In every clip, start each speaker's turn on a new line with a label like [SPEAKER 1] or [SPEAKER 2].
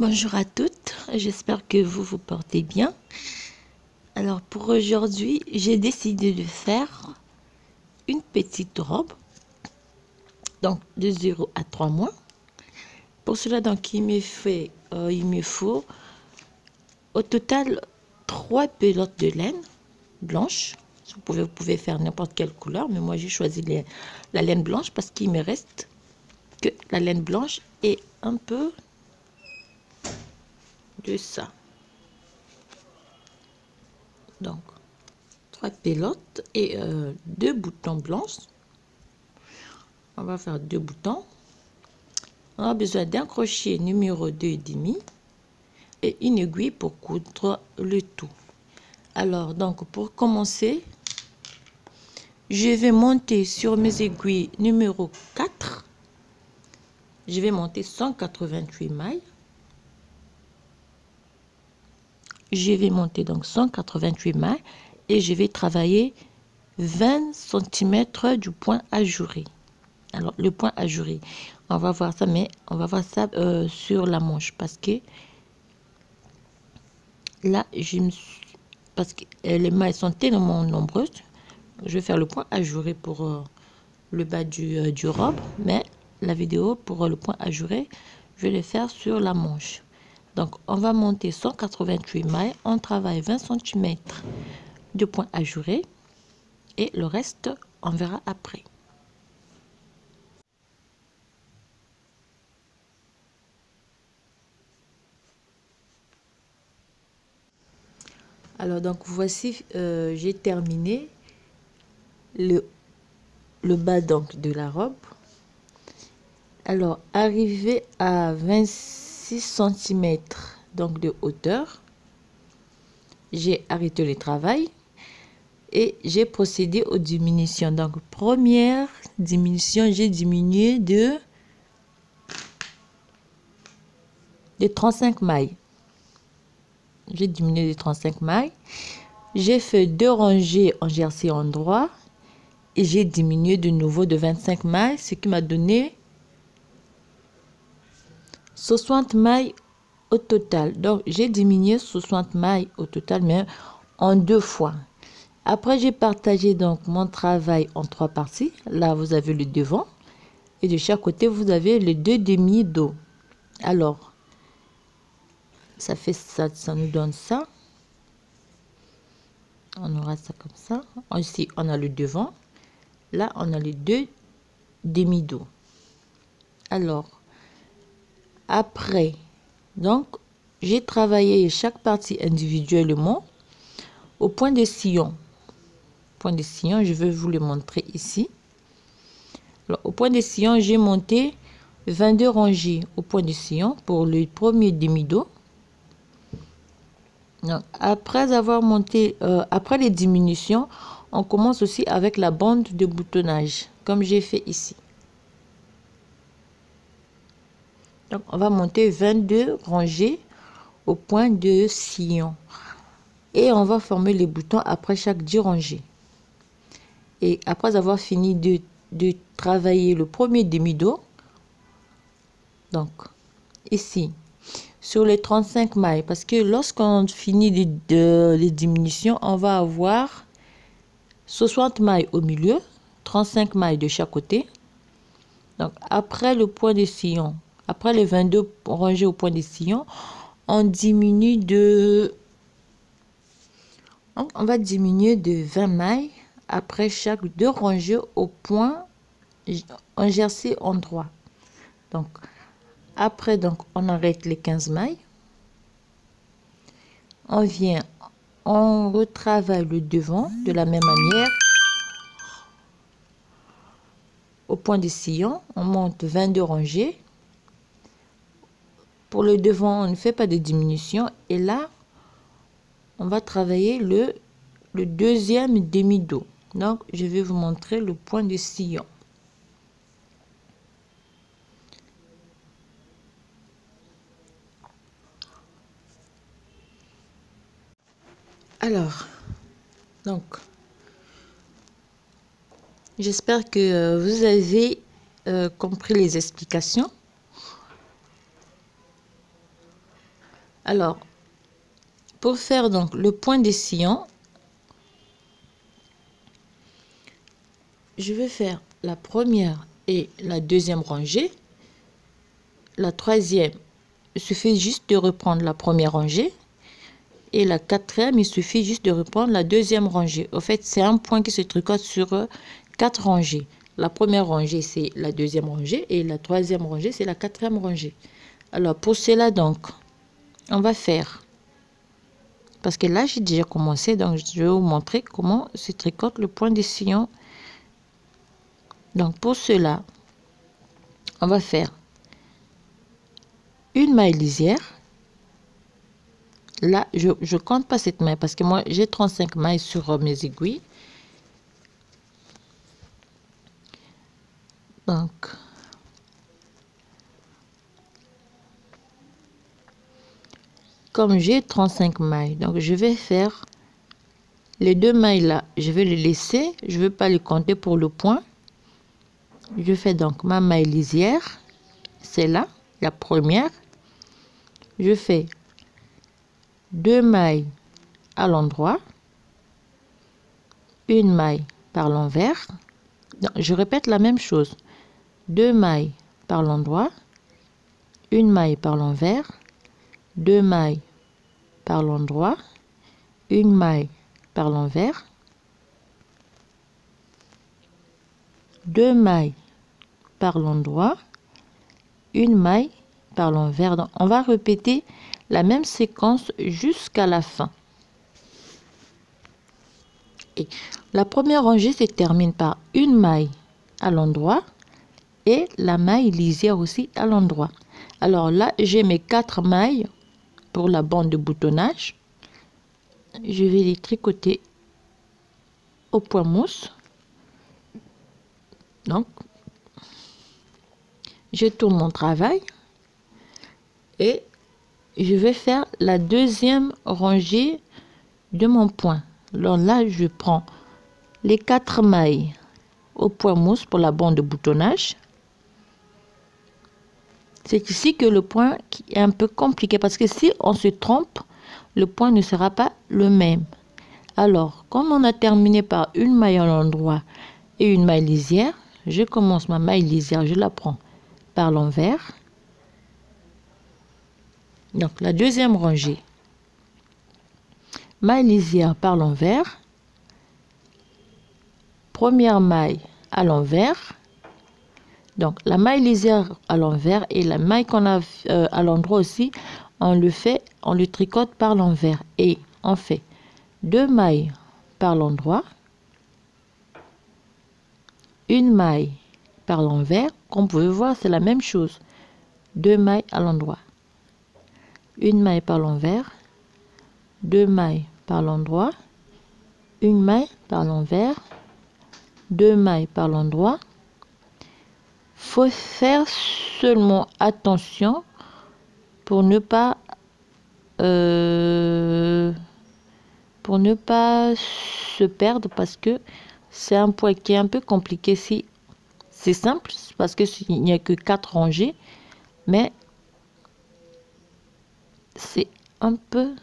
[SPEAKER 1] Bonjour à toutes, j'espère que vous vous portez bien. Alors pour aujourd'hui, j'ai décidé de faire une petite robe, donc de 0 à 3 mois. Pour cela, donc il me faut au total 3 pelotes de laine blanche. Vous pouvez faire n'importe quelle couleur, mais moi j'ai choisi la laine blanche parce qu'il me reste que la laine blanche et un peu de ça. Donc 3 pelotes et 2 boutons blancs. On va faire 2 boutons. On a besoin d'un crochet numéro 2,5 et une aiguille pour coudre le tout. Alors donc pour commencer, je vais monter sur mes aiguilles numéro 4. Je vais monter 188 mailles. Je vais monter donc 188 mailles et je vais travailler 20 cm du point ajouré. Alors le point ajouré, on va voir ça, mais on va voir ça sur la manche parce que là parce que les mailles sont tellement nombreuses, je vais faire le point ajouré pour le bas du robe, mais la vidéo pour le point ajouré, je vais le faire sur la manche. Donc on va monter 188 mailles, on travaille 20 cm de point ajouré et le reste on verra après. Alors donc voici, j'ai terminé le bas donc de la robe. Alors arrivé à 26 cm donc de hauteur, j'ai arrêté le travail et j'ai procédé aux diminutions. Donc première diminution, j'ai diminué de 35 mailles. J'ai diminué de 35 mailles. J'ai fait 2 rangées en jersey endroit et j'ai diminué de nouveau de 25 mailles, ce qui m'a donné 60 mailles au total. Donc j'ai diminué 60 mailles au total, mais en 2 fois. Après j'ai partagé donc mon travail en 3 parties. Là vous avez le devant et de chaque côté vous avez les 2 demi dos. Alors ça fait ça, ça nous donne ça. On aura ça comme ça. Ici on a le devant, là on a les 2 demi dos. Alors après, donc j'ai travaillé chaque partie individuellement au point de sillon. Point de sillon, je vais vous le montrer ici. Alors, au point de sillon, j'ai monté 22 rangées au point de sillon pour le premier demi-dos. Après avoir monté, après les diminutions, on commence aussi avec la bande de boutonnage, comme j'ai fait ici. Donc, on va monter 22 rangées au point de sillon. Et on va former les boutons après chaque 10 rangées. Et après avoir fini de travailler le premier demi-dos, donc ici, sur les 35 mailles, parce que lorsqu'on finit les diminutions, on va avoir 60 mailles au milieu, 35 mailles de chaque côté. Donc après le point de sillon, après les 22 rangées au point de sillon, on diminue de... Donc, on va diminuer de 20 mailles après chaque 2 rangées au point en jersey endroit. Donc après, donc on arrête les 15 mailles. On vient, on retravaille le devant de la même manière. Au point de sillon, on monte 22 rangées. Pour le devant, on ne fait pas de diminution. Et là, on va travailler le deuxième demi-dos. Donc, je vais vous montrer le point de sillon. Alors, donc, j'espère que vous avez compris les explications. Alors, pour faire donc le point des sillons, je vais faire la première et la deuxième rangée. La troisième, il suffit juste de reprendre la première rangée. Et la quatrième, il suffit juste de reprendre la deuxième rangée. En fait, c'est un point qui se tricote sur 4 rangées. La première rangée, c'est la deuxième rangée. Et la troisième rangée, c'est la quatrième rangée. Alors, pour cela, donc, on va faire... Parce que là, j'ai déjà commencé. Donc, je vais vous montrer comment se tricote le point des sillons. Donc, pour cela, on va faire une maille lisière. Là, je compte pas cette maille parce que moi, j'ai 35 mailles sur mes aiguilles. Donc, comme j'ai 35 mailles, donc je vais faire les 2 mailles là. Je vais les laisser. Je ne vais pas les compter pour le point. Je fais donc ma maille lisière. C'est là, la première. Je fais 2 mailles à l'endroit, une maille par l'envers. Je répète la même chose. 2 mailles par l'endroit, une maille par l'envers, 2 mailles par l'endroit, une maille par l'envers, 2 mailles par l'endroit, une maille par l'envers. Donc, on va répéter la même séquence jusqu'à la fin. Et la première rangée se termine par une maille à l'endroit et la maille lisière aussi à l'endroit. Alors là, j'ai mes 4 mailles pour la bande de boutonnage. Je vais les tricoter au point mousse. Donc, je tourne mon travail et je vais faire la deuxième rangée de mon point. Alors là, je prends les 4 mailles au point mousse pour la bande de boutonnage. C'est ici que le point est un peu compliqué parce que si on se trompe, le point ne sera pas le même. Alors, comme on a terminé par une maille à l'endroit et une maille lisière, je commence ma maille lisière, je la prends par l'envers. Donc, la deuxième rangée, maille lisière par l'envers, première maille à l'envers. Donc, la maille lisière à l'envers et la maille qu'on a à l'endroit aussi, on le tricote par l'envers et on fait 2 mailles par l'endroit, une maille par l'envers. Comme vous pouvez voir, c'est la même chose. 2 mailles à l'endroit, une maille par l'envers, 2 mailles par l'endroit, une maille par l'envers, 2 mailles par l'endroit. Faut faire seulement attention pour ne pas se perdre parce que c'est un point qui est un peu compliqué. Si c'est simple parce que il n'y a que 4 rangées, mais c'est un peu...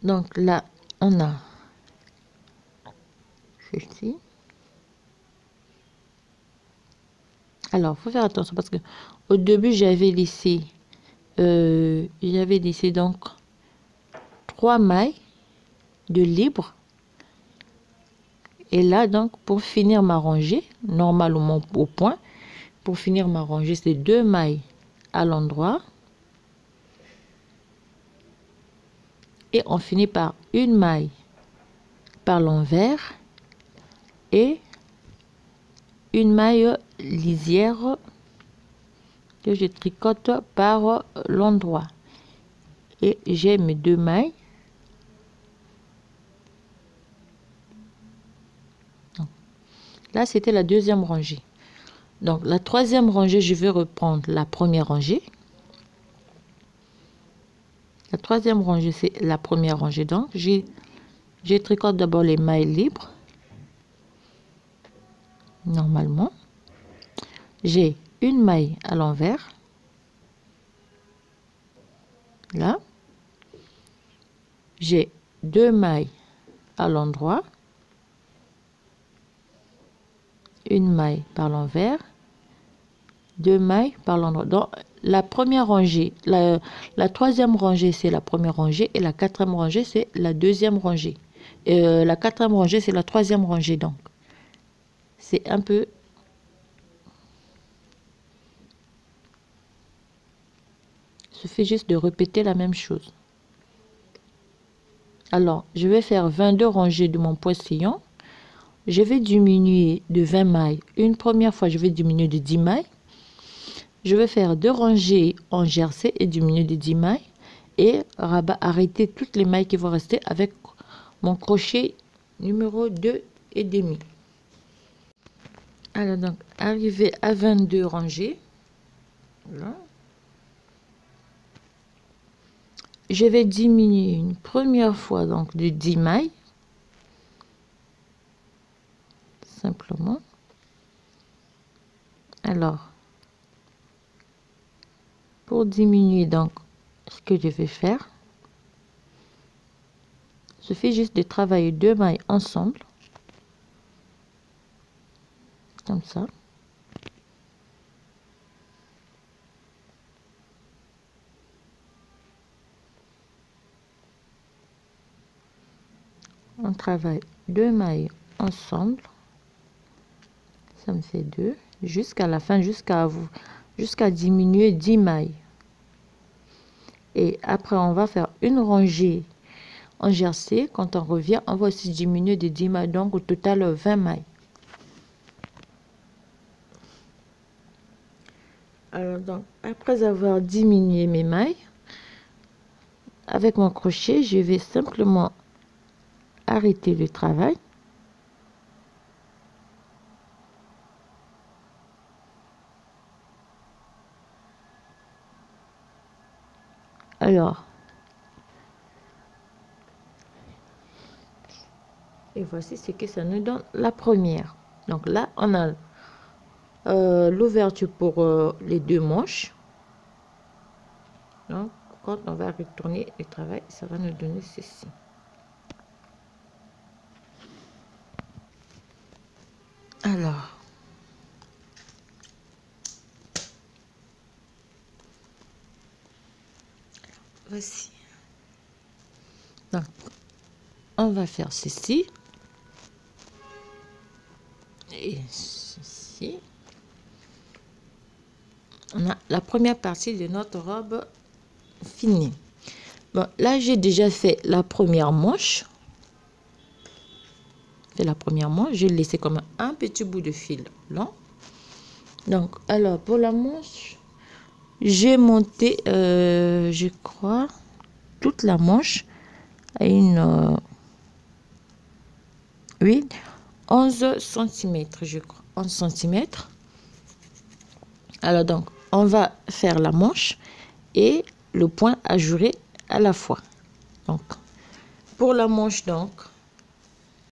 [SPEAKER 1] Donc là, on a ceci. Alors, faut faire attention parce que au début, j'avais laissé donc 3 mailles de libre. Et là, donc, pour finir ma rangée, normalement au point, pour finir ma rangée, c'est 2 mailles à l'endroit. Et on finit par une maille par l'envers et une maille lisière que je tricote par l'endroit. Et j'ai mes 2 mailles. Là, c'était la deuxième rangée. Donc, la troisième rangée, je vais reprendre la première rangée. La troisième rangée, c'est la première rangée. Donc, je tricote d'abord les mailles libres. Normalement, j'ai une maille à l'envers. Là, j'ai 2 mailles à l'endroit, une maille par l'envers, 2 mailles par l'endroit. Donc la première rangée, la troisième rangée c'est la première rangée et la quatrième rangée c'est la deuxième rangée. La quatrième rangée c'est la troisième rangée. Donc c'est un peu il suffit juste de répéter la même chose. Alors je vais faire 22 rangées de mon poisillon. Je vais diminuer de 20 mailles. Une première fois je vais diminuer de 10 mailles. Je vais faire 2 rangées en jersey et diminuer de 10 mailles et arrêter toutes les mailles qui vont rester avec mon crochet numéro 2 et demi. Alors donc arrivé à 22 rangées, voilà. Je vais diminuer une première fois donc de 10 mailles simplement. Alors pour diminuer, donc ce que je vais faire, il suffit juste de travailler 2 mailles ensemble comme ça. On travaille 2 mailles ensemble, ça me fait 2 jusqu'à la fin, jusqu'à diminuer 10 mailles. Et après on va faire une rangée en jersey. Quand on revient, on va aussi diminuer de 10 mailles, donc au total 20 mailles. Alors donc après avoir diminué mes mailles avec mon crochet, je vais simplement arrêter le travail. Alors, et voici ce que ça nous donne la première. Donc là, on a l'ouverture pour les 2 manches. Donc, quand on va retourner le travail, ça va nous donner ceci. Alors, voici. Donc, on va faire ceci et ceci. On a la première partie de notre robe finie. Bon, là j'ai déjà fait la première manche. J'ai laissé comme un petit bout de fil blanc. Donc alors pour la manche, j'ai monté je crois toute la manche à une 11 cm, je crois, 11 cm. Alors donc on va faire la manche et le point ajouré à la fois. Donc pour la manche, donc